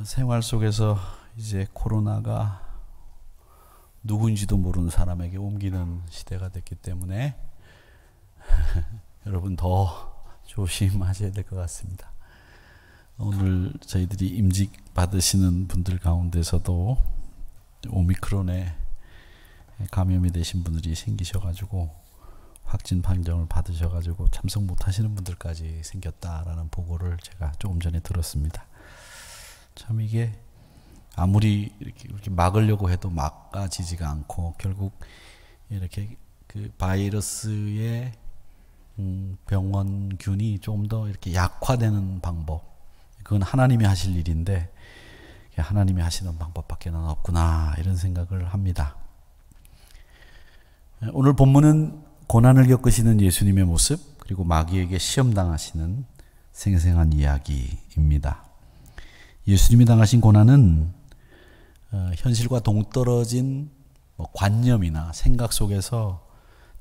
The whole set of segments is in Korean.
생활 속에서 이제 코로나가 누군지도 모르는 사람에게 옮기는 시대가 됐기 때문에 여러분 더 조심하셔야 될 것 같습니다. 오늘 저희들이 임직 받으시는 분들 가운데서도 오미크론에 감염이 되신 분들이 생기셔가지고 확진 판정을 받으셔가지고 참석 못하시는 분들까지 생겼다라는 보고를 제가 조금 전에 들었습니다. 참 이게 아무리 이렇게 막으려고 해도 막아지지가 않고 결국 이렇게 그 바이러스의 병원균이 조금 더 이렇게 약화되는 방법, 그건 하나님이 하실 일인데 하나님이 하시는 방법밖에는 없구나 이런 생각을 합니다. 오늘 본문은 고난을 겪으시는 예수님의 모습 그리고 마귀에게 시험당하시는 생생한 이야기입니다. 예수님이 당하신 고난은 현실과 동떨어진 관념이나 생각 속에서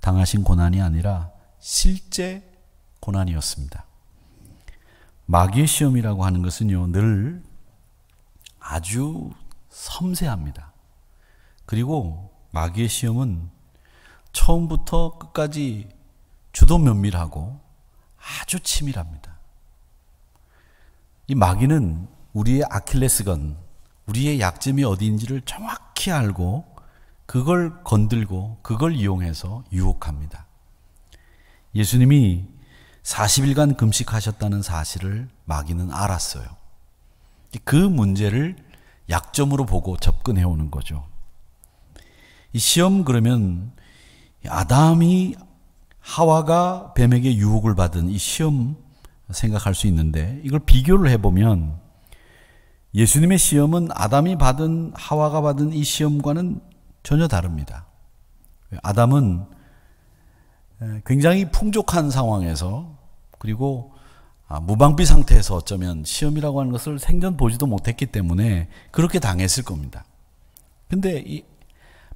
당하신 고난이 아니라 실제 고난이었습니다. 마귀의 시험이라고 하는 것은요, 늘 아주 섬세합니다. 그리고 마귀의 시험은 처음부터 끝까지 주도 면밀하고 아주 치밀합니다. 이 마귀는 우리의 아킬레스건, 우리의 약점이 어디인지를 정확히 알고 그걸 건들고 그걸 이용해서 유혹합니다. 예수님이 40일간 금식하셨다는 사실을 마귀는 알았어요. 그 문제를 약점으로 보고 접근해 오는 거죠. 이 시험 그러면 아담이 하와가 뱀에게 유혹을 받은 이 시험 생각할 수 있는데 이걸 비교를 해보면 예수님의 시험은 아담이 받은 하와가 받은 이 시험과는 전혀 다릅니다. 아담은 굉장히 풍족한 상황에서 그리고 무방비 상태에서 어쩌면 시험이라고 하는 것을 생전 보지도 못했기 때문에 그렇게 당했을 겁니다. 근데 이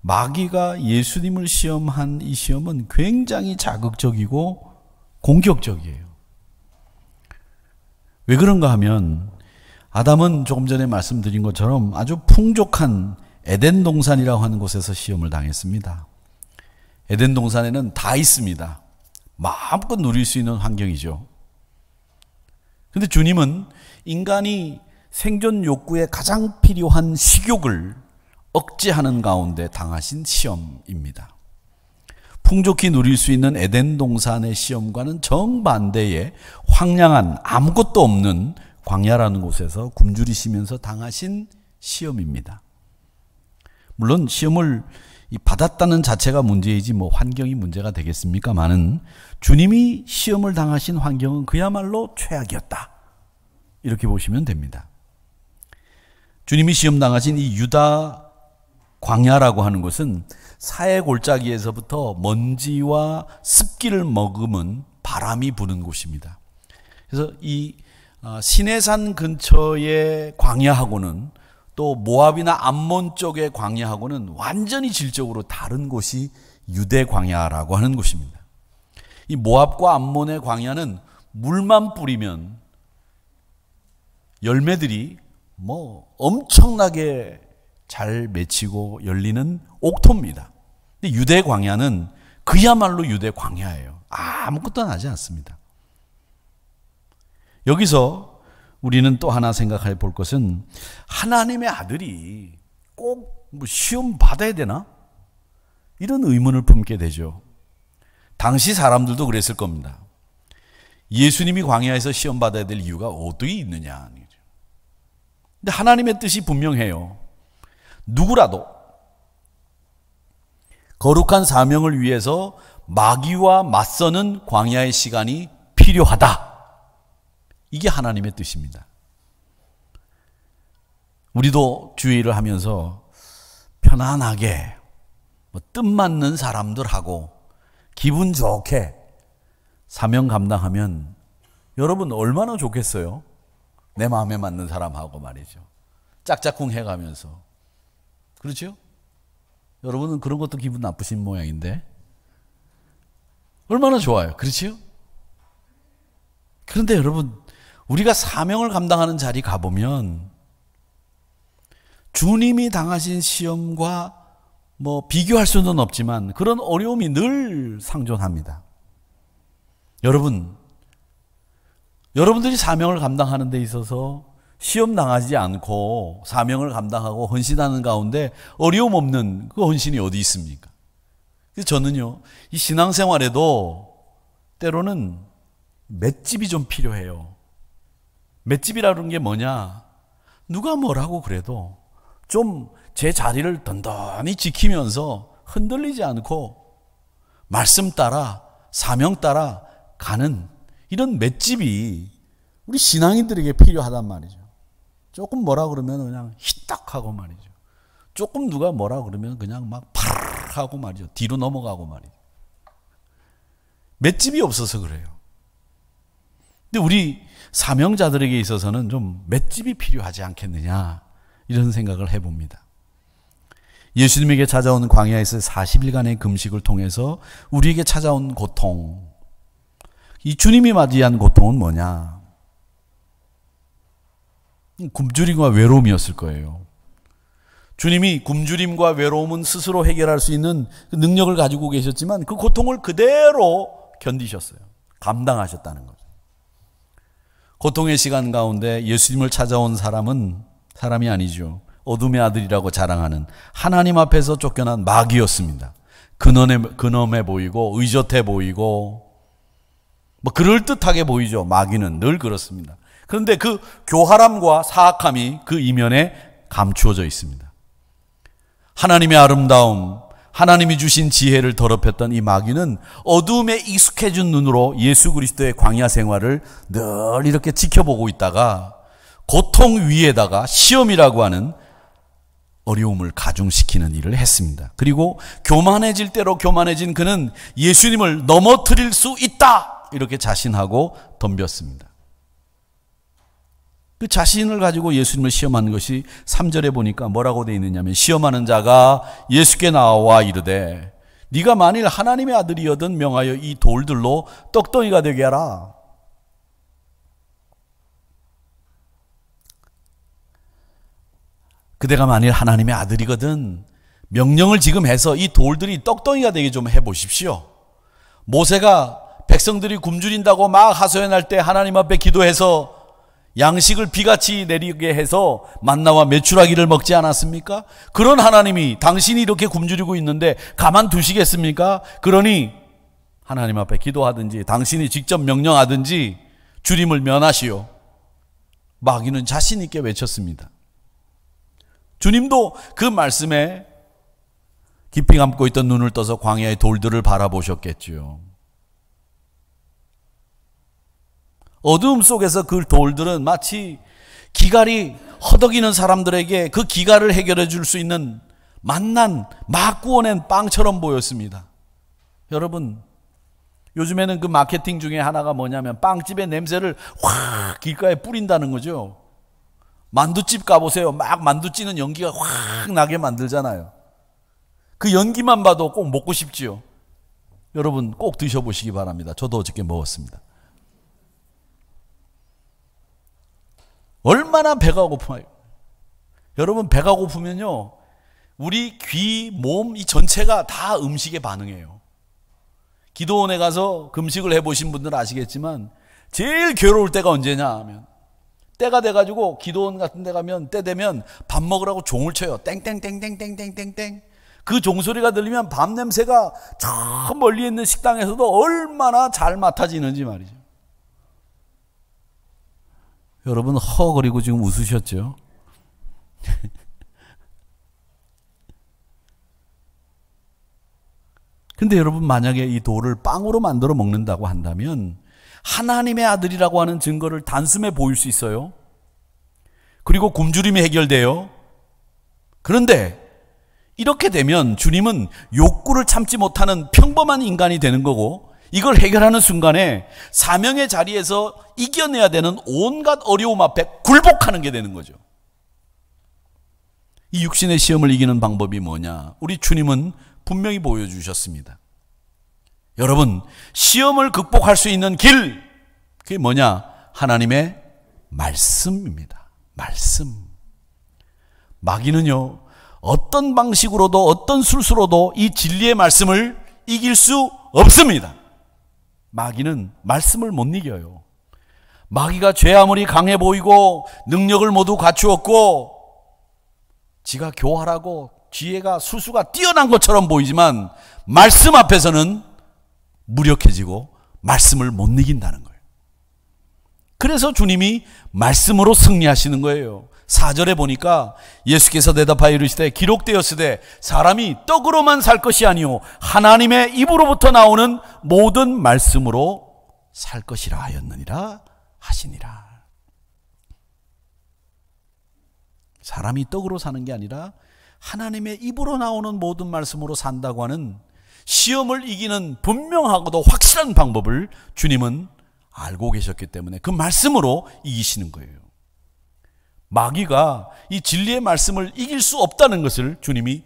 마귀가 예수님을 시험한 이 시험은 굉장히 자극적이고 공격적이에요. 왜 그런가 하면 아담은 조금 전에 말씀드린 것처럼 아주 풍족한 에덴 동산이라고 하는 곳에서 시험을 당했습니다. 에덴 동산에는 다 있습니다. 마음껏 누릴 수 있는 환경이죠. 근데 주님은 인간이 생존 욕구에 가장 필요한 식욕을 억제하는 가운데 당하신 시험입니다. 풍족히 누릴 수 있는 에덴 동산의 시험과는 정반대의 황량한 아무것도 없는 광야라는 곳에서 굶주리시면서 당하신 시험입니다. 물론 시험을 받았다는 자체가 문제이지 환경이 문제가 되겠습니까마는 주님이 시험을 당하신 환경은 그야말로 최악이었다. 이렇게 보시면 됩니다. 주님이 시험 당하신 이 유다 광야라고 하는 것은 사해 골짜기에서부터 먼지와 습기를 머금은 바람이 부는 곳입니다. 그래서 이 시내산 근처의 광야하고는 또 모압이나 암몬 쪽의 광야하고는 완전히 질적으로 다른 곳이 유대 광야라고 하는 곳입니다. 이 모압과 암몬의 광야는 물만 뿌리면 열매들이 엄청나게 잘 맺히고 열리는 옥토입니다. 근데 유대 광야는 그야말로 유대 광야예요. 아무것도 나지 않습니다. 여기서 우리는 또 하나 생각해 볼 것은 하나님의 아들이 꼭 시험 받아야 되나? 이런 의문을 품게 되죠. 당시 사람들도 그랬을 겁니다. 예수님이 광야에서 시험 받아야 될 이유가 어디 있느냐. 근데 하나님의 뜻이 분명해요. 누구라도 거룩한 사명을 위해서 마귀와 맞서는 광야의 시간이 필요하다. 이게 하나님의 뜻입니다. 우리도 주의를 하면서 편안하게 뜻맞는 사람들하고 기분 좋게 사명 감당하면 여러분 얼마나 좋겠어요? 내 마음에 맞는 사람하고 말이죠. 짝짝꿍 해가면서. 그렇죠? 여러분은 그런 것도 기분 나쁘신 모양인데 얼마나 좋아요. 그렇죠? 그런데 여러분 우리가 사명을 감당하는 자리 가보면 주님이 당하신 시험과 뭐 비교할 수는 없지만 그런 어려움이 늘 상존합니다. 여러분들이 사명을 감당하는 데 있어서 시험 당하지 않고 사명을 감당하고 헌신하는 가운데 어려움 없는 그 헌신이 어디 있습니까? 그래서 저는요, 이 신앙생활에도 때로는 맷집이 좀 필요해요. 맷집이라는 게 뭐냐? 누가 뭐라고 그래도 좀 제 자리를 든든히 지키면서 흔들리지 않고 말씀 따라 사명 따라 가는 이런 맷집이 우리 신앙인들에게 필요하단 말이죠. 조금 뭐라 그러면 그냥 히딱하고 말이죠. 조금 누가 뭐라 그러면 그냥 막 파르르 하고 말이죠. 뒤로 넘어가고 말이죠. 맷집이 없어서 그래요. 근데 우리 사명자들에게 있어서는 좀 맷집이 필요하지 않겠느냐, 이런 생각을 해봅니다. 예수님에게 찾아온 광야에서 40일간의 금식을 통해서 우리에게 찾아온 고통, 이 주님이 맞이한 고통은 뭐냐? 굶주림과 외로움이었을 거예요. 주님이 굶주림과 외로움은 스스로 해결할 수 있는 그 능력을 가지고 계셨지만 그 고통을 그대로 견디셨어요. 감당하셨다는 거죠. 고통의 시간 가운데 예수님을 찾아온 사람이 아니죠. 어둠의 아들이라고 자랑하는 하나님 앞에서 쫓겨난 마귀였습니다. 근엄해 보이고 의젓해 보이고 뭐 그럴듯하게 보이죠. 마귀는 늘 그렇습니다. 그런데 그 교활함과 사악함이 그 이면에 감추어져 있습니다. 하나님의 아름다움, 하나님이 주신 지혜를 더럽혔던 이 마귀는 어두움에 익숙해진 눈으로 예수 그리스도의 광야 생활을 늘 이렇게 지켜보고 있다가 고통 위에다가 시험이라고 하는 어려움을 가중시키는 일을 했습니다. 그리고 교만해질 대로 교만해진 그는 예수님을 넘어뜨릴 수 있다, 이렇게 자신하고 덤볐습니다. 그 자신을 가지고 예수님을 시험하는 것이 3절에 보니까 뭐라고 되어 있느냐면, 시험하는 자가 예수께 나와 이르되 네가 만일 하나님의 아들이여든 명하여 이 돌들로 떡덩이가 되게 하라. 그대가 만일 하나님의 아들이거든 명령을 지금 해서 이 돌들이 떡덩이가 되게 좀 해보십시오. 모세가 백성들이 굶주린다고 막 하소연할 때 하나님 앞에 기도해서 양식을 비같이 내리게 해서 만나와 메추라기를 먹지 않았습니까? 그런 하나님이 당신이 이렇게 굶주리고 있는데 가만두시겠습니까? 그러니 하나님 앞에 기도하든지 당신이 직접 명령하든지 주림을 면하시오. 마귀는 자신 있게 외쳤습니다. 주님도 그 말씀에 깊이 감고 있던 눈을 떠서 광야의 돌들을 바라보셨겠지요. 어두움 속에서 그 돌들은 마치 기갈이 허덕이는 사람들에게 그 기갈을 해결해 줄 수 있는 만난 막 구워낸 빵처럼 보였습니다. 여러분, 요즘에는 그 마케팅 중에 하나가 뭐냐면 빵집의 냄새를 확 길가에 뿌린다는 거죠. 만두집 가보세요. 막 만두 찌는 연기가 확 나게 만들잖아요. 그 연기만 봐도 꼭 먹고 싶지요. 여러분 꼭 드셔보시기 바랍니다. 저도 어저께 먹었습니다. 얼마나 배가 고파요. 여러분, 배가 고프면요, 우리 귀, 몸 이 전체가 다 음식에 반응해요. 기도원에 가서 금식을 해보신 분들은 아시겠지만 제일 괴로울 때가 언제냐 하면, 때가 돼가지고 기도원 같은 데 가면 때 되면 밥 먹으라고 종을 쳐요. 땡땡땡땡땡땡땡땡. 그 종소리가 들리면 밥 냄새가 저 멀리 있는 식당에서도 얼마나 잘 맡아지는지 말이죠. 여러분 허거리고 지금 웃으셨죠? 근데 여러분, 만약에 이 돌을 빵으로 만들어 먹는다고 한다면 하나님의 아들이라고 하는 증거를 단숨에 보일 수 있어요. 그리고 굶주림이 해결돼요. 그런데 이렇게 되면 주님은 욕구를 참지 못하는 평범한 인간이 되는 거고, 이걸 해결하는 순간에 사명의 자리에서 이겨내야 되는 온갖 어려움 앞에 굴복하는 게 되는 거죠. 이 육신의 시험을 이기는 방법이 뭐냐? 우리 주님은 분명히 보여주셨습니다. 여러분, 시험을 극복할 수 있는 길, 그게 뭐냐? 하나님의 말씀입니다. 말씀. 마귀는요, 어떤 방식으로도 어떤 술수로도 이 진리의 말씀을 이길 수 없습니다. 마귀는 말씀을 못 이겨요. 마귀가 죄 아무리 강해 보이고 능력을 모두 갖추었고 지가 교활하고 지혜가 수수가 뛰어난 것처럼 보이지만 말씀 앞에서는 무력해지고 말씀을 못 이긴다는 거예요. 그래서 주님이 말씀으로 승리하시는 거예요. 4절에 보니까 예수께서 대답하여 이르시되 기록되었으되 사람이 떡으로만 살 것이 아니요 하나님의 입으로부터 나오는 모든 말씀으로 살 것이라 하였느니라 하시니라. 사람이 떡으로 사는 게 아니라 하나님의 입으로 나오는 모든 말씀으로 산다고 하는 시험을 이기는 분명하고도 확실한 방법을 주님은 알고 계셨기 때문에 그 말씀으로 이기시는 거예요. 마귀가 이 진리의 말씀을 이길 수 없다는 것을 주님이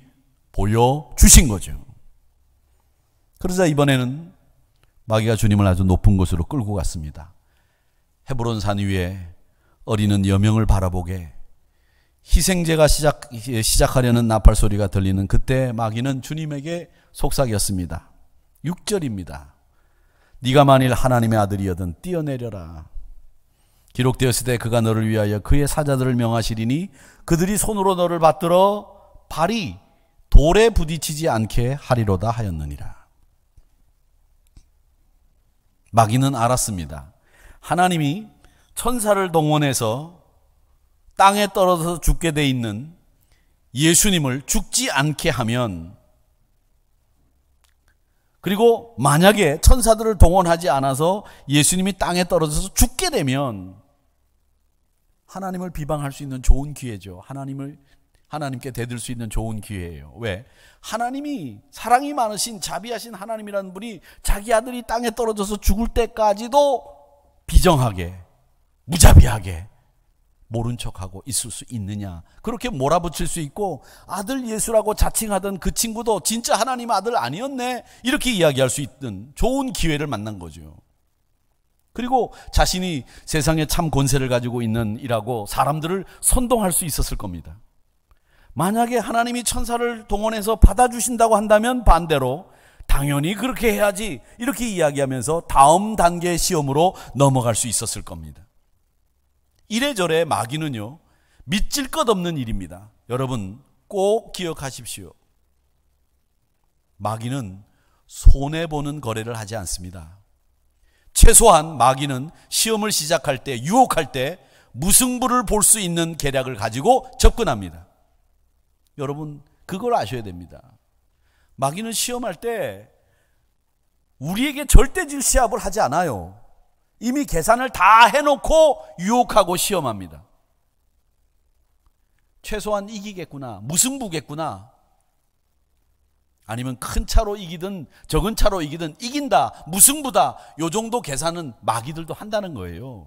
보여주신 거죠. 그러자 이번에는 마귀가 주님을 아주 높은 곳으로 끌고 갔습니다. 헤브론 산 위에 어리는 여명을 바라보게 희생제가 시작하려는 나팔 소리가 들리는 그때 마귀는 주님에게 속삭였습니다. 6절입니다. 네가 만일 하나님의 아들이여든 뛰어내려라. 기록되었을 때 그가 너를 위하여 그의 사자들을 명하시리니 그들이 손으로 너를 받들어 발이 돌에 부딪히지 않게 하리로다 하였느니라. 마귀는 알았습니다. 하나님이 천사를 동원해서 땅에 떨어져서 죽게 돼 있는 예수님을 죽지 않게 하면, 그리고 만약에 천사들을 동원하지 않아서 예수님이 땅에 떨어져서 죽게 되면 하나님을 비방할 수 있는 좋은 기회죠. 하나님께 대들 수 있는 좋은 기회예요. 왜? 하나님이 사랑이 많으신 자비하신 하나님이라는 분이 자기 아들이 땅에 떨어져서 죽을 때까지도 비정하게 무자비하게 모른 척하고 있을 수 있느냐. 그렇게 몰아붙일 수 있고 아들 예수라고 자칭하던 그 친구도 진짜 하나님 아들 아니었네 이렇게 이야기할 수 있는 좋은 기회를 만난 거죠. 그리고 자신이 세상에 참 권세를 가지고 있는 이라고 사람들을 선동할 수 있었을 겁니다. 만약에 하나님이 천사를 동원해서 받아주신다고 한다면 반대로 당연히 그렇게 해야지 이렇게 이야기하면서 다음 단계의 시험으로 넘어갈 수 있었을 겁니다. 이래저래 마귀는요, 믿질 것 없는 일입니다. 여러분 꼭 기억하십시오. 마귀는 손해보는 거래를 하지 않습니다. 최소한 마귀는 시험을 시작할 때, 유혹할 때 무승부를 볼 수 있는 계략을 가지고 접근합니다. 여러분 그걸 아셔야 됩니다. 마귀는 시험할 때 우리에게 절대 질 시합을 하지 않아요. 이미 계산을 다 해놓고 유혹하고 시험합니다. 최소한 이기겠구나, 무승부겠구나, 아니면 큰 차로 이기든 적은 차로 이기든 이긴다, 무승부다, 요 정도 계산은 마귀들도 한다는 거예요.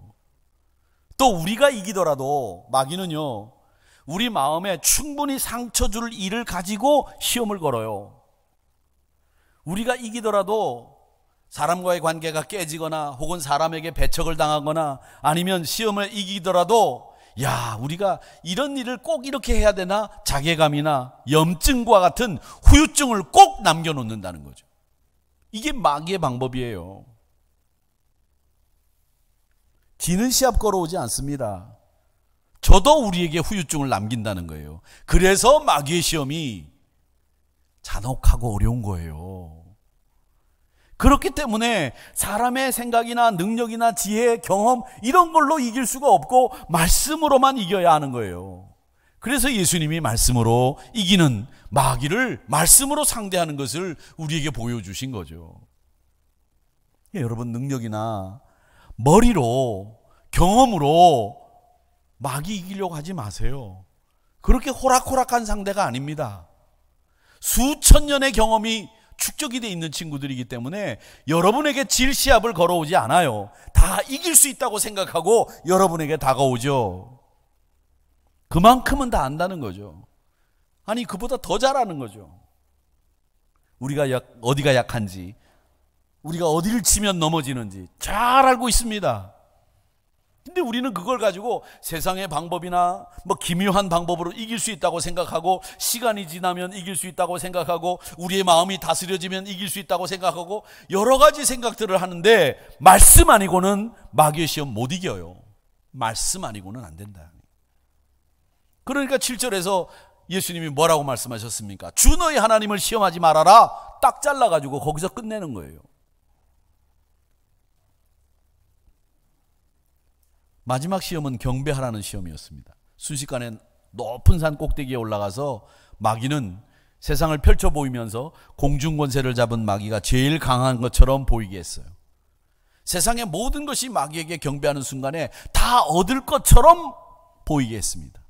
또 우리가 이기더라도 마귀는요, 우리 마음에 충분히 상처 줄 일을 가지고 시험을 걸어요. 우리가 이기더라도 사람과의 관계가 깨지거나 혹은 사람에게 배척을 당하거나 아니면 시험을 이기더라도 야, 우리가 이런 일을 꼭 이렇게 해야 되나 자괴감이나 염증과 같은 후유증을 꼭 남겨놓는다는 거죠. 이게 마귀의 방법이에요. 지는 시합 걸어오지 않습니다. 저도 우리에게 후유증을 남긴다는 거예요. 그래서 마귀의 시험이 잔혹하고 어려운 거예요. 그렇기 때문에 사람의 생각이나 능력이나 지혜, 경험 이런 걸로 이길 수가 없고 말씀으로만 이겨야 하는 거예요. 그래서 예수님이 말씀으로 이기는 마귀를 말씀으로 상대하는 것을 우리에게 보여주신 거죠. 여러분 능력이나 머리로 경험으로 마귀 이기려고 하지 마세요. 그렇게 호락호락한 상대가 아닙니다. 수천 년의 경험이 축적이 되어 있는 친구들이기 때문에 여러분에게 질 시합을 걸어오지 않아요. 다 이길 수 있다고 생각하고 여러분에게 다가오죠. 그만큼은 다 안다는 거죠. 아니 그보다 더 잘하는 거죠. 우리가 어디가 약한지, 우리가 어디를 치면 넘어지는지 잘 알고 있습니다. 근데 우리는 그걸 가지고 세상의 방법이나 뭐 기묘한 방법으로 이길 수 있다고 생각하고, 시간이 지나면 이길 수 있다고 생각하고, 우리의 마음이 다스려지면 이길 수 있다고 생각하고, 여러 가지 생각들을 하는데 말씀 아니고는 마귀의 시험 못 이겨요. 말씀 아니고는 안 된다. 그러니까 7절에서 예수님이 뭐라고 말씀하셨습니까? 주 너희 하나님을 시험하지 말아라. 딱 잘라가지고 거기서 끝내는 거예요. 마지막 시험은 경배하라는 시험이었습니다. 순식간에 높은 산 꼭대기에 올라가서 마귀는 세상을 펼쳐 보이면서 공중 권세를 잡은 마귀가 제일 강한 것처럼 보이게 했어요. 세상의 모든 것이 마귀에게 경배하는 순간에 다 얻을 것처럼 보이게 했습니다.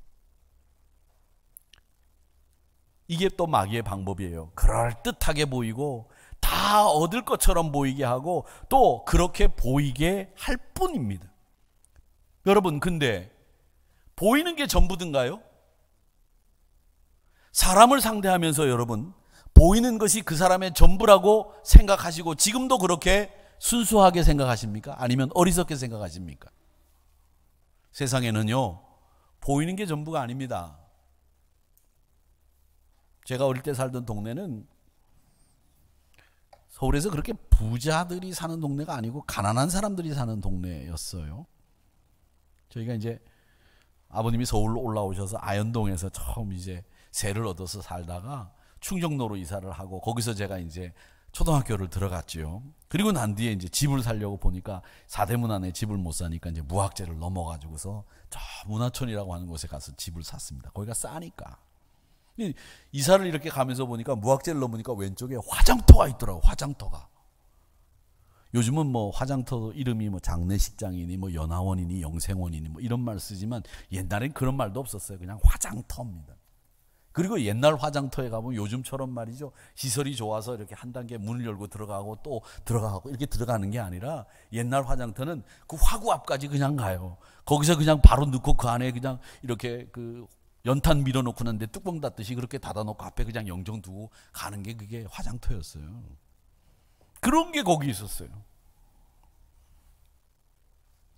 이게 또 마귀의 방법이에요. 그럴듯하게 보이고 다 얻을 것처럼 보이게 하고 또 그렇게 보이게 할 뿐입니다. 여러분, 근데 보이는 게 전부든가요? 사람을 상대하면서 여러분, 보이는 것이 그 사람의 전부라고 생각하시고 지금도 그렇게 순수하게 생각하십니까? 아니면 어리석게 생각하십니까? 세상에는요, 보이는 게 전부가 아닙니다. 제가 어릴 때 살던 동네는 서울에서 그렇게 부자들이 사는 동네가 아니고 가난한 사람들이 사는 동네였어요. 저희가 이제 아버님이 서울로 올라오셔서 아현동에서 처음 이제 세를 얻어서 살다가 충정로로 이사를 하고 거기서 제가 이제 초등학교를 들어갔죠. 그리고 난 뒤에 이제 집을 살려고 보니까 사대문 안에 집을 못 사니까 이제 무학재를 넘어가지고서 저 문화촌이라고 하는 곳에 가서 집을 샀습니다. 거기가 싸니까. 이사를 이렇게 가면서 보니까 무학재를 넘으니까 왼쪽에 화장터가 있더라고. 화장터가. 요즘은 뭐 화장터 이름이 뭐 장례식장이니 뭐 연화원이니 영생원이니 뭐 이런 말 쓰지만 옛날엔 그런 말도 없었어요. 그냥 화장터입니다. 그리고 옛날 화장터에 가보면 요즘처럼 말이죠, 시설이 좋아서 이렇게 한 단계 문을 열고 들어가고 또 들어가고 이렇게 들어가는 게 아니라 옛날 화장터는 그 화구 앞까지 그냥 가요. 거기서 그냥 바로 넣고 그 안에 그냥 이렇게 그 연탄 밀어놓고 난데 뚜껑 닫듯이 그렇게 닫아놓고 앞에 그냥 영정 두고 가는 게 그게 화장터였어요. 그런 게 거기 있었어요.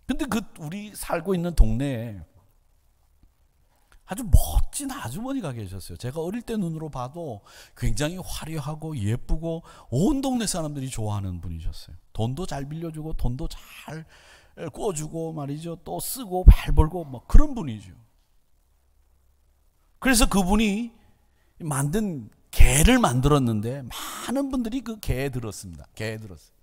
근데 그 우리 살고 있는 동네에 아주 멋진 아주머니가 계셨어요. 제가 어릴 때 눈으로 봐도 굉장히 화려하고 예쁘고 온 동네 사람들이 좋아하는 분이셨어요. 돈도 잘 빌려주고 돈도 잘 꿔주고 말이죠. 또 쓰고 발 벌고 뭐 그런 분이죠. 그래서 그분이 만든 개를 만들었는데 많은 분들이 그 개에 들었습니다. 개에 들었어요.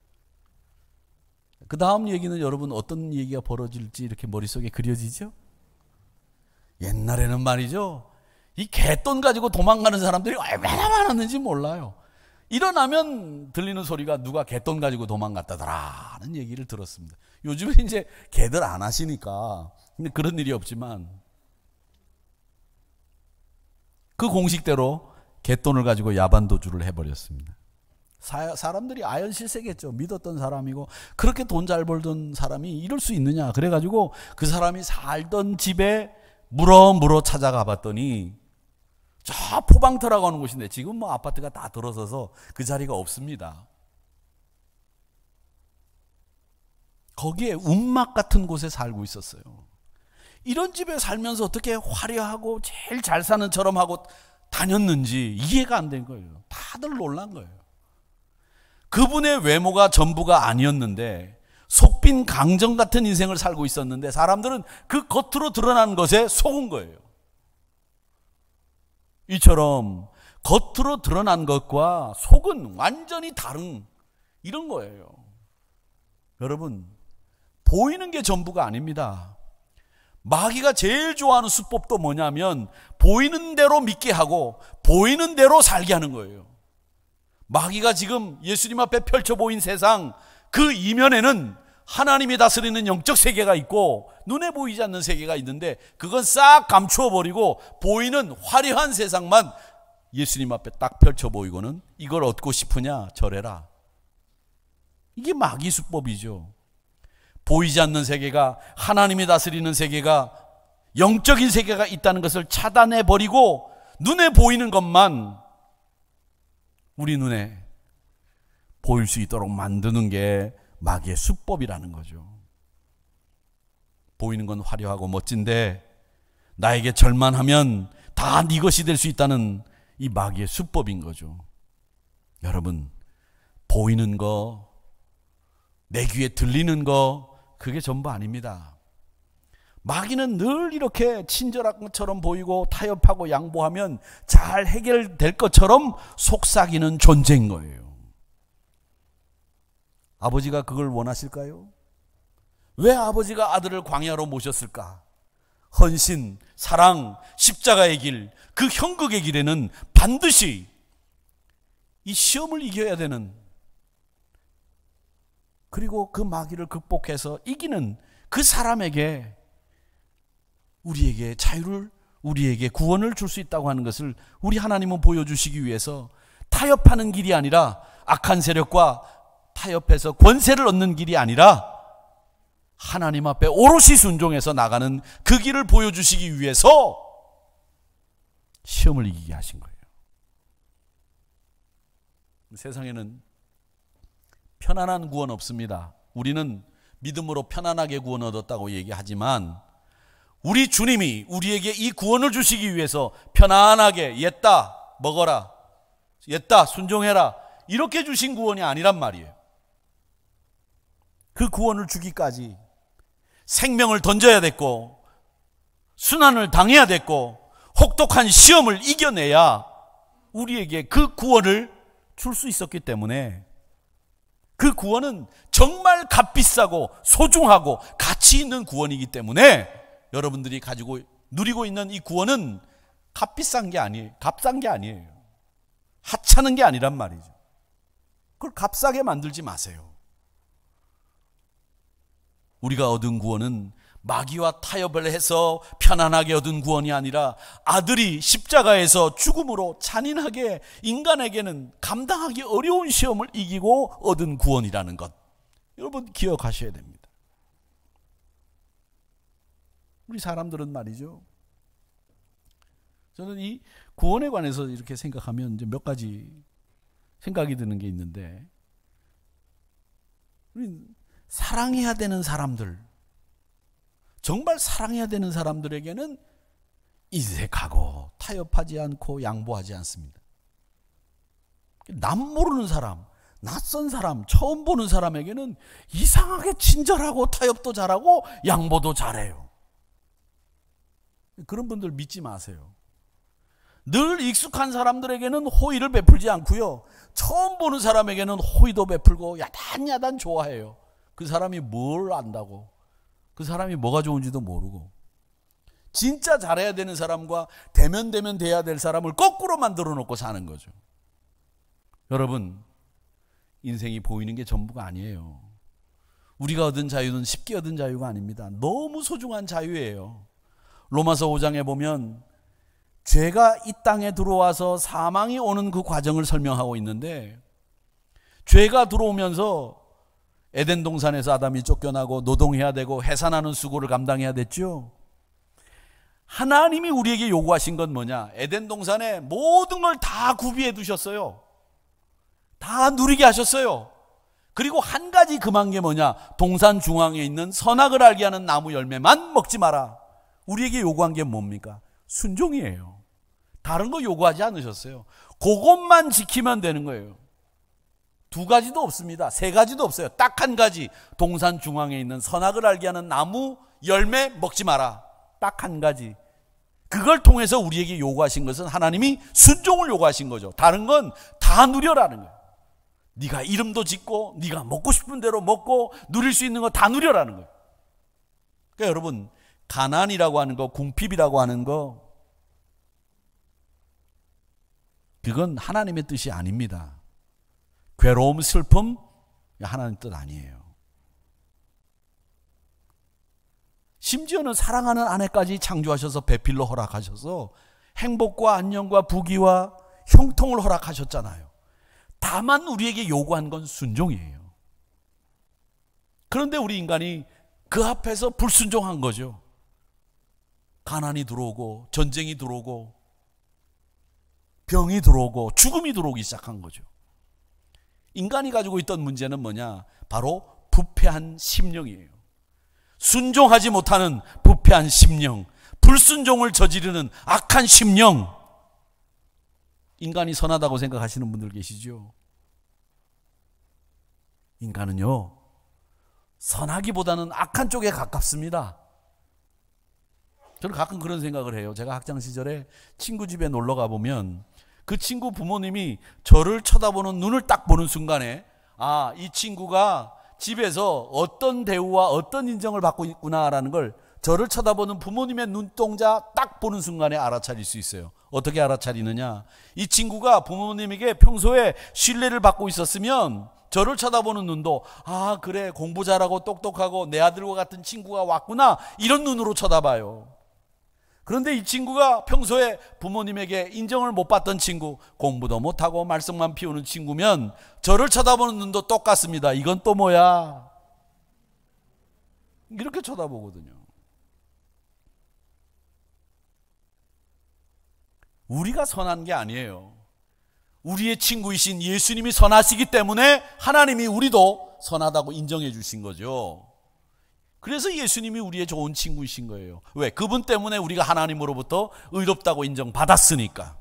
그 다음 얘기는 여러분 어떤 얘기가 벌어질지 이렇게 머릿속에 그려지죠? 옛날에는 말이죠, 이 개돈 가지고 도망가는 사람들이 얼마나 많았는지 몰라요. 일어나면 들리는 소리가 누가 개돈 가지고 도망갔다더라는 얘기를 들었습니다. 요즘은 이제 개들 안 하시니까 근데 그런 일이 없지만 그 공식대로 개돈을 가지고 야반도주를 해버렸습니다. 사람들이 아연실세겠죠. 믿었던 사람이고 그렇게 돈 잘 벌던 사람이 이럴 수 있느냐. 그래가지고 그 사람이 살던 집에 물어 찾아가 봤더니 저 포방터라고 하는 곳인데 지금 뭐 아파트가 다 들어서서 그 자리가 없습니다. 거기에 움막 같은 곳에 살고 있었어요. 이런 집에 살면서 어떻게 화려하고 제일 잘 사는 처럼 하고 다녔는지 이해가 안 된 거예요. 다들 놀란 거예요. 그분의 외모가 전부가 아니었는데 속빈 강정 같은 인생을 살고 있었는데 사람들은 그 겉으로 드러난 것에 속은 거예요. 이처럼 겉으로 드러난 것과 속은 완전히 다른 이런 거예요. 여러분, 보이는 게 전부가 아닙니다. 마귀가 제일 좋아하는 수법도 뭐냐면 보이는 대로 믿게 하고 보이는 대로 살게 하는 거예요. 마귀가 지금 예수님 앞에 펼쳐 보인 세상 그 이면에는 하나님이 다스리는 영적 세계가 있고 눈에 보이지 않는 세계가 있는데 그건 싹 감추어 버리고 보이는 화려한 세상만 예수님 앞에 딱 펼쳐 보이고는 이걸 얻고 싶으냐 절해라. 이게 마귀 수법이죠. 보이지 않는 세계가, 하나님이 다스리는 세계가, 영적인 세계가 있다는 것을 차단해 버리고 눈에 보이는 것만 우리 눈에 보일 수 있도록 만드는 게 마귀의 수법이라는 거죠. 보이는 건 화려하고 멋진데 나에게 절만하면 다 네 것이 될 수 있다는 이 마귀의 수법인 거죠. 여러분, 보이는 거, 내 귀에 들리는 거, 그게 전부 아닙니다. 마귀는 늘 이렇게 친절한 것처럼 보이고 타협하고 양보하면 잘 해결될 것처럼 속삭이는 존재인 거예요. 아버지가 그걸 원하실까요? 왜 아버지가 아들을 광야로 모셨을까? 헌신, 사랑, 십자가의 길, 그 형극의 길에는 반드시 이 시험을 이겨야 되는, 그리고 그 마귀를 극복해서 이기는 그 사람에게 우리에게 자유를, 우리에게 구원을 줄 수 있다고 하는 것을 우리 하나님은 보여주시기 위해서 타협하는 길이 아니라, 악한 세력과 타협해서 권세를 얻는 길이 아니라 하나님 앞에 오롯이 순종해서 나가는 그 길을 보여주시기 위해서 시험을 이기게 하신 거예요. 세상에는 편안한 구원 없습니다. 우리는 믿음으로 편안하게 구원 얻었다고 얘기하지만 우리 주님이 우리에게 이 구원을 주시기 위해서 편안하게 옛다 먹어라, 옛다 순종해라, 이렇게 주신 구원이 아니란 말이에요. 그 구원을 주기까지 생명을 던져야 됐고 순환을 당해야 됐고 혹독한 시험을 이겨내야 우리에게 그 구원을 줄 수 있었기 때문에, 그 구원은 정말 값비싸고 소중하고 가치 있는 구원이기 때문에 여러분들이 가지고 누리고 있는 이 구원은 값비싼 게 아니에요. 값싼 게 아니에요. 하찮은 게 아니란 말이죠. 그걸 값싸게 만들지 마세요. 우리가 얻은 구원은 마귀와 타협을 해서 편안하게 얻은 구원이 아니라 아들이 십자가에서 죽음으로 잔인하게 인간에게는 감당하기 어려운 시험을 이기고 얻은 구원이라는 것, 여러분 기억하셔야 됩니다. 우리 사람들은 말이죠, 저는 이 구원에 관해서 이렇게 생각하면 이제 몇 가지 생각이 드는 게 있는데, 우리 사랑해야 되는 사람들, 정말 사랑해야 되는 사람들에게는 인색하고 타협하지 않고 양보하지 않습니다. 남 모르는 사람, 낯선 사람, 처음 보는 사람에게는 이상하게 친절하고 타협도 잘하고 양보도 잘해요. 그런 분들 믿지 마세요. 늘 익숙한 사람들에게는 호의를 베풀지 않고요, 처음 보는 사람에게는 호의도 베풀고 야단야단 좋아해요. 그 사람이 뭘 안다고, 그 사람이 뭐가 좋은지도 모르고, 진짜 잘해야 되는 사람과 대면 돼야 될 사람을 거꾸로 만들어 놓고 사는 거죠. 여러분, 인생이 보이는 게 전부가 아니에요. 우리가 얻은 자유는 쉽게 얻은 자유가 아닙니다. 너무 소중한 자유예요. 로마서 5장에 보면 죄가 이 땅에 들어와서 사망이 오는 그 과정을 설명하고 있는데, 죄가 들어오면서 에덴 동산에서 아담이 쫓겨나고 노동해야 되고 해산하는 수고를 감당해야 됐죠. 하나님이 우리에게 요구하신 건 뭐냐? 에덴 동산에 모든 걸 다 구비해 두셨어요. 다 누리게 하셨어요. 그리고 한 가지 금한 게 뭐냐? 동산 중앙에 있는 선악을 알게 하는 나무 열매만 먹지 마라. 우리에게 요구한 게 뭡니까? 순종이에요. 다른 거 요구하지 않으셨어요. 그것만 지키면 되는 거예요. 두 가지도 없습니다. 세 가지도 없어요. 딱 한 가지, 동산 중앙에 있는 선악을 알게 하는 나무 열매 먹지 마라. 딱 한 가지. 그걸 통해서 우리에게 요구하신 것은 하나님이 순종을 요구하신 거죠. 다른 건 다 누려라는 거예요. 네가 이름도 짓고 네가 먹고 싶은 대로 먹고 누릴 수 있는 거 다 누려라는 거예요. 그러니까 여러분, 가난이라고 하는 거, 궁핍이라고 하는 거, 그건 하나님의 뜻이 아닙니다. 괴로움, 슬픔, 하나님 뜻 아니에요. 심지어는 사랑하는 아내까지 창조하셔서 배필로 허락하셔서 행복과 안녕과 부귀와 형통을 허락하셨잖아요. 다만 우리에게 요구한 건 순종이에요. 그런데 우리 인간이 그 앞에서 불순종한 거죠. 가난이 들어오고 전쟁이 들어오고 병이 들어오고 죽음이 들어오기 시작한 거죠. 인간이 가지고 있던 문제는 뭐냐? 바로 부패한 심령이에요. 순종하지 못하는 부패한 심령, 불순종을 저지르는 악한 심령. 인간이 선하다고 생각하시는 분들 계시죠? 인간은요, 선하기보다는 악한 쪽에 가깝습니다. 저는 가끔 그런 생각을 해요. 제가 학창 시절에 친구 집에 놀러 가보면 그 친구 부모님이 저를 쳐다보는 눈을 딱 보는 순간에 아, 이 친구가 집에서 어떤 대우와 어떤 인정을 받고 있구나라는 걸 저를 쳐다보는 부모님의 눈동자 딱 보는 순간에 알아차릴 수 있어요. 어떻게 알아차리느냐? 이 친구가 부모님에게 평소에 신뢰를 받고 있었으면 저를 쳐다보는 눈도 아, 그래, 공부 잘하고 똑똑하고 내 아들과 같은 친구가 왔구나, 이런 눈으로 쳐다봐요. 그런데 이 친구가 평소에 부모님에게 인정을 못 받던 친구, 공부도 못하고 말썽만 피우는 친구면 저를 쳐다보는 눈도 똑같습니다. 이건 또 뭐야? 이렇게 쳐다보거든요. 우리가 선한 게 아니에요. 우리의 친구이신 예수님이 선하시기 때문에 하나님이 우리도 선하다고 인정해 주신 거죠. 그래서 예수님이 우리의 좋은 친구이신 거예요. 왜? 그분 때문에 우리가 하나님으로부터 의롭다고 인정받았으니까.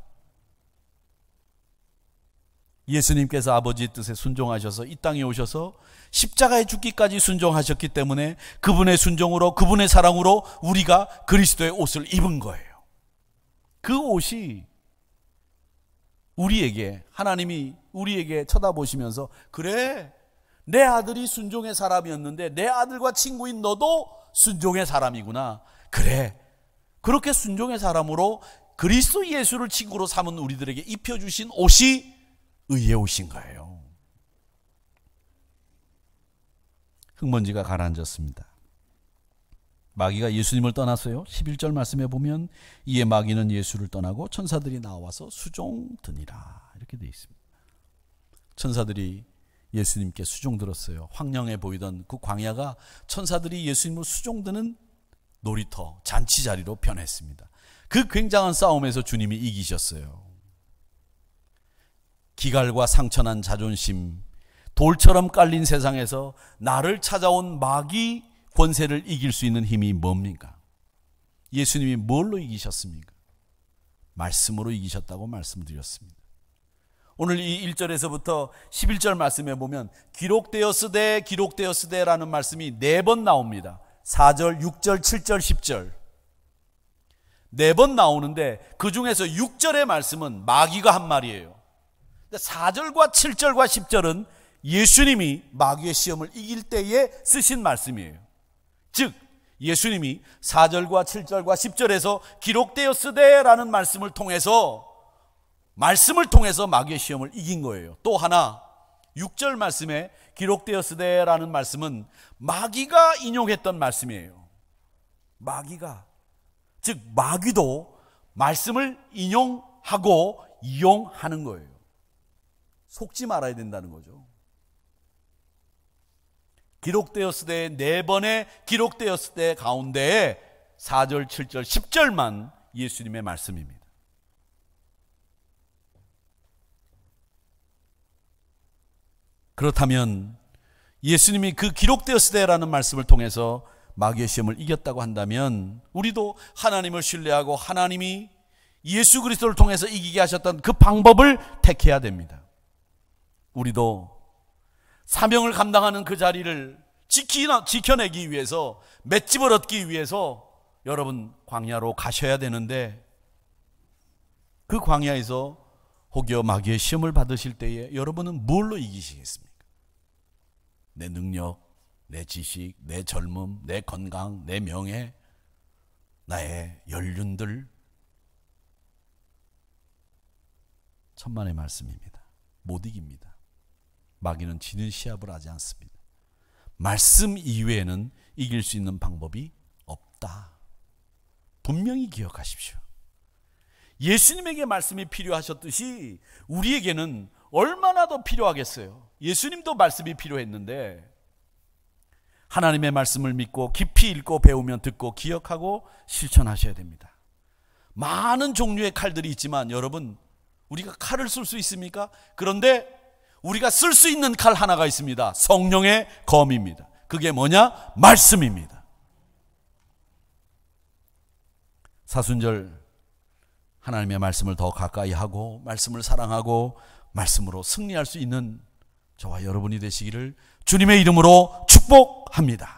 예수님께서 아버지의 뜻에 순종하셔서 이 땅에 오셔서 십자가에 죽기까지 순종하셨기 때문에 그분의 순종으로, 그분의 사랑으로 우리가 그리스도의 옷을 입은 거예요. 그 옷이 우리에게, 하나님이 우리에게 쳐다보시면서 그래, 내 아들이 순종의 사람이었는데 내 아들과 친구인 너도 순종의 사람이구나. 그래, 그렇게 순종의 사람으로 그리스도 예수를 친구로 삼은 우리들에게 입혀주신 옷이 의의 옷인 거예요. 흙먼지가 가라앉았습니다. 마귀가 예수님을 떠났어요. 11절 말씀에 보면 이에 마귀는 예수를 떠나고 천사들이 나와서 수종드니라, 이렇게 되어 있습니다. 천사들이 예수님께 수종들었어요. 황량해 보이던 그 광야가 천사들이 예수님을 수종드는 놀이터, 잔치자리로 변했습니다. 그 굉장한 싸움에서 주님이 이기셨어요. 기갈과 상처난 자존심, 돌처럼 깔린 세상에서 나를 찾아온 마귀 권세를 이길 수 있는 힘이 뭡니까? 예수님이 뭘로 이기셨습니까? 말씀으로 이기셨다고 말씀드렸습니다. 오늘 이 1절에서부터 11절 말씀에 보면 기록되었으되 기록되었으되라는 말씀이 4번 나옵니다. 4절, 6절, 7절, 10절 4번 나오는데 그 중에서 6절의 말씀은 마귀가 한 말이에요. 4절과 7절과 10절은 예수님이 마귀의 시험을 이길 때에 쓰신 말씀이에요. 즉 예수님이 4절과 7절과 10절에서 기록되었으되라는 말씀을 통해서 마귀의 시험을 이긴 거예요. 또 하나 6절 말씀에 기록되었으되라는 말씀은 마귀가 인용했던 말씀이에요. 마귀가, 즉 마귀도 말씀을 인용하고 이용하는 거예요. 속지 말아야 된다는 거죠. 기록되었으되 4번의 기록되었으되 가운데에 4절, 7절, 10절만 예수님의 말씀입니다. 그렇다면 예수님이 그 기록되었으되라는 말씀을 통해서 마귀의 시험을 이겼다고 한다면 우리도 하나님을 신뢰하고 하나님이 예수 그리스도를 통해서 이기게 하셨던 그 방법을 택해야 됩니다. 우리도 사명을 감당하는 그 자리를 지켜내기 위해서, 맷집을 얻기 위해서 여러분 광야로 가셔야 되는데 그 광야에서 혹여 마귀의 시험을 받으실 때에 여러분은 뭘로 이기시겠습니까? 내 능력, 내 지식, 내 젊음, 내 건강, 내 명예, 나의 연륜들. 천만의 말씀입니다. 못 이깁니다. 마귀는 지는 시합을 하지 않습니다. 말씀 이외에는 이길 수 있는 방법이 없다. 분명히 기억하십시오. 예수님에게 말씀이 필요하셨듯이 우리에게는 얼마나 더 필요하겠어요. 예수님도 말씀이 필요했는데 하나님의 말씀을 믿고 깊이 읽고 배우면 듣고 기억하고 실천하셔야 됩니다. 많은 종류의 칼들이 있지만 여러분, 우리가 칼을 쓸 수 있습니까? 그런데 우리가 쓸 수 있는 칼 하나가 있습니다. 성령의 검입니다. 그게 뭐냐? 말씀입니다. 사순절 하나님의 말씀을 더 가까이 하고 말씀을 사랑하고 말씀으로 승리할 수 있는 저와 여러분이 되시기를 주님의 이름으로 축복합니다.